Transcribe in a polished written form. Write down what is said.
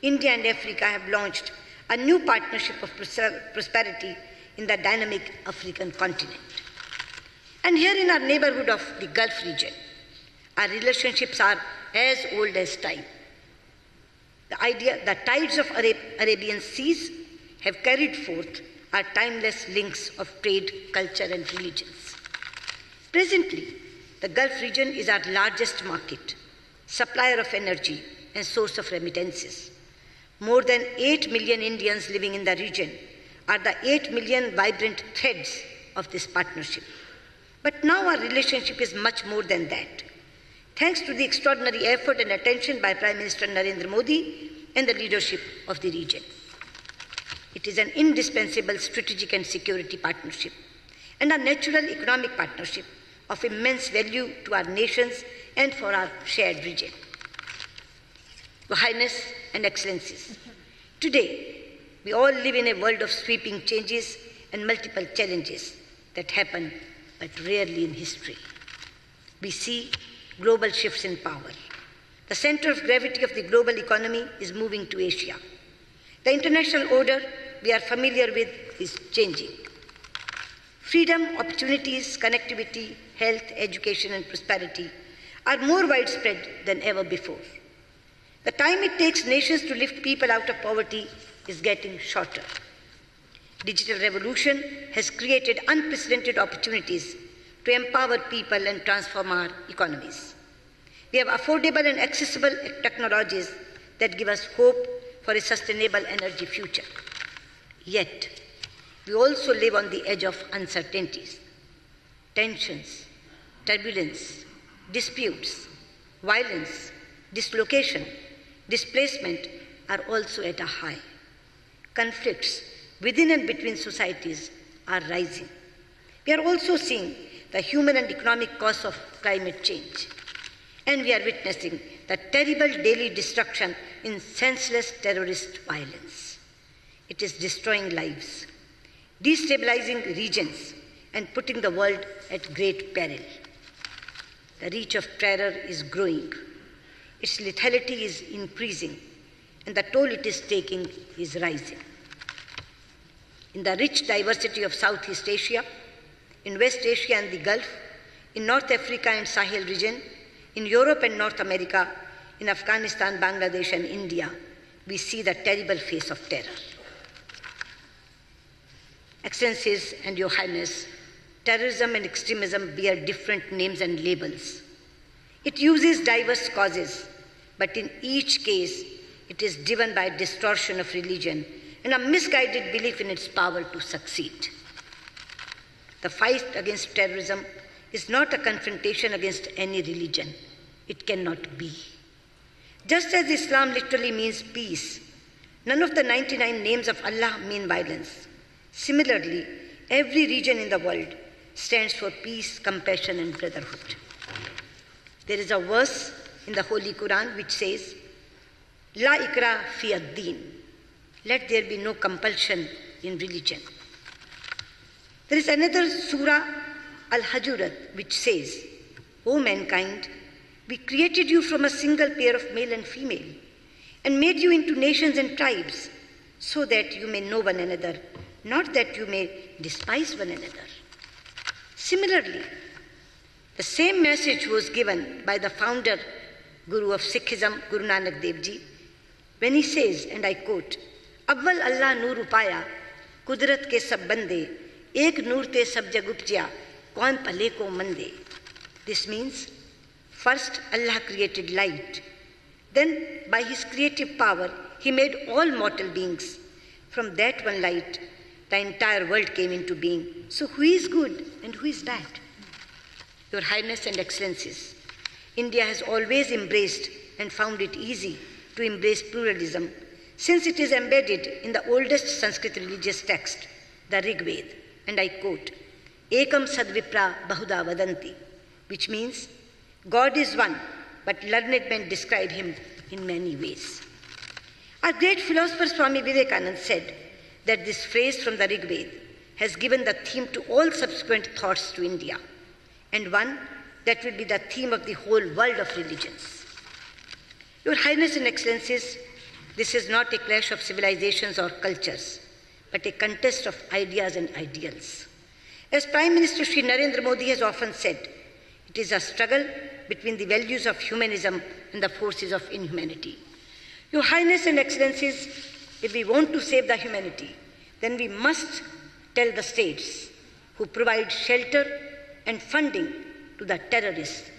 India and Africa have launched a new partnership of prosperity in the dynamic African continent. And here in our neighborhood of the Gulf region, our relationships are as old as time. The tides of Arabian seas have carried forth our timeless links of trade, culture, and religions. Presently, the Gulf region is our largest market, supplier of energy, and source of remittances. More than 8 million Indians living in the region are the 8 million vibrant threads of this partnership. But now our relationship is much more than that. Thanks to the extraordinary effort and attention by Prime Minister Narendra Modi and the leadership of the region. It is an indispensable strategic and security partnership and a natural economic partnership of immense value to our nations and for our shared region. Your Highness and Excellencies, today we all live in a world of sweeping changes and multiple challenges that happen but rarely in history. We see global shifts in power. The center of gravity of the global economy is moving to Asia. The international order we are familiar with is changing. Freedom, opportunities, connectivity, health, education, and prosperity are more widespread than ever before. The time it takes nations to lift people out of poverty is getting shorter. Digital revolution has created unprecedented opportunities to empower people and transform our economies. We have affordable and accessible technologies that give us hope for a sustainable energy future. Yet, we also live on the edge of uncertainties. Tensions, turbulence, disputes, violence, dislocation, displacement are also at a high. Conflicts within and between societies are rising. We are also seeing the human and economic costs of climate change. And we are witnessing the terrible daily destruction in senseless terrorist violence. It is destroying lives, destabilizing regions, and putting the world at great peril. The reach of terror is growing. Its lethality is increasing, and the toll it is taking is rising. In the rich diversity of Southeast Asia, in West Asia and the Gulf, in North Africa and Sahel region, in Europe and North America, in Afghanistan, Bangladesh, and India, we see the terrible face of terror. Excellencies and Your Highness, terrorism and extremism bear different names and labels. It uses diverse causes, but in each case, it is driven by distortion of religion and a misguided belief in its power to succeed. The fight against terrorism is not a confrontation against any religion. It cannot be. Just as Islam literally means peace, none of the 99 names of Allah mean violence. Similarly, every region in the world stands for peace, compassion, and brotherhood. There is a verse in the Holy Quran which says, La ikra fi ad-din. Let there be no compulsion in religion. There is another surah, Al-Hujurat, which says, O mankind, we created you from a single pair of male and female, and made you into nations and tribes, so that you may know one another, not that you may despise one another. Similarly, the same message was given by the founder, Guru of Sikhism, Guru Nanak Dev Ji, when he says, and I quote, Awwal Allah noor upaya, kudrat ke sab bande, ek noor te sab jag upjya, kaun pale ko mande. This means, first Allah created light. Then, by His creative power, He made all mortal beings. From that one light, the entire world came into being. So who is good and who is bad? Your Highness and Excellencies, India has always embraced and found it easy to embrace pluralism, since it is embedded in the oldest Sanskrit religious text, the Rig Veda, and I quote, Ekam sadvipra bahuda vadanti, which means, God is one, but learned men describe Him in many ways. Our great philosopher Swami Vivekananda said that this phrase from the Rig Veda has given the theme to all subsequent thoughts to India, and one that will be the theme of the whole world of religions. Your Highness and Excellencies, This is not a clash of civilizations or cultures, but a contest of ideas and ideals. As Prime Minister Shri Narendra Modi has often said, it is a struggle between the values of humanism and the forces of inhumanity. Your Highness and Excellencies, if we want to save the humanity, then we must tell the states who provide shelter and funding to the terrorists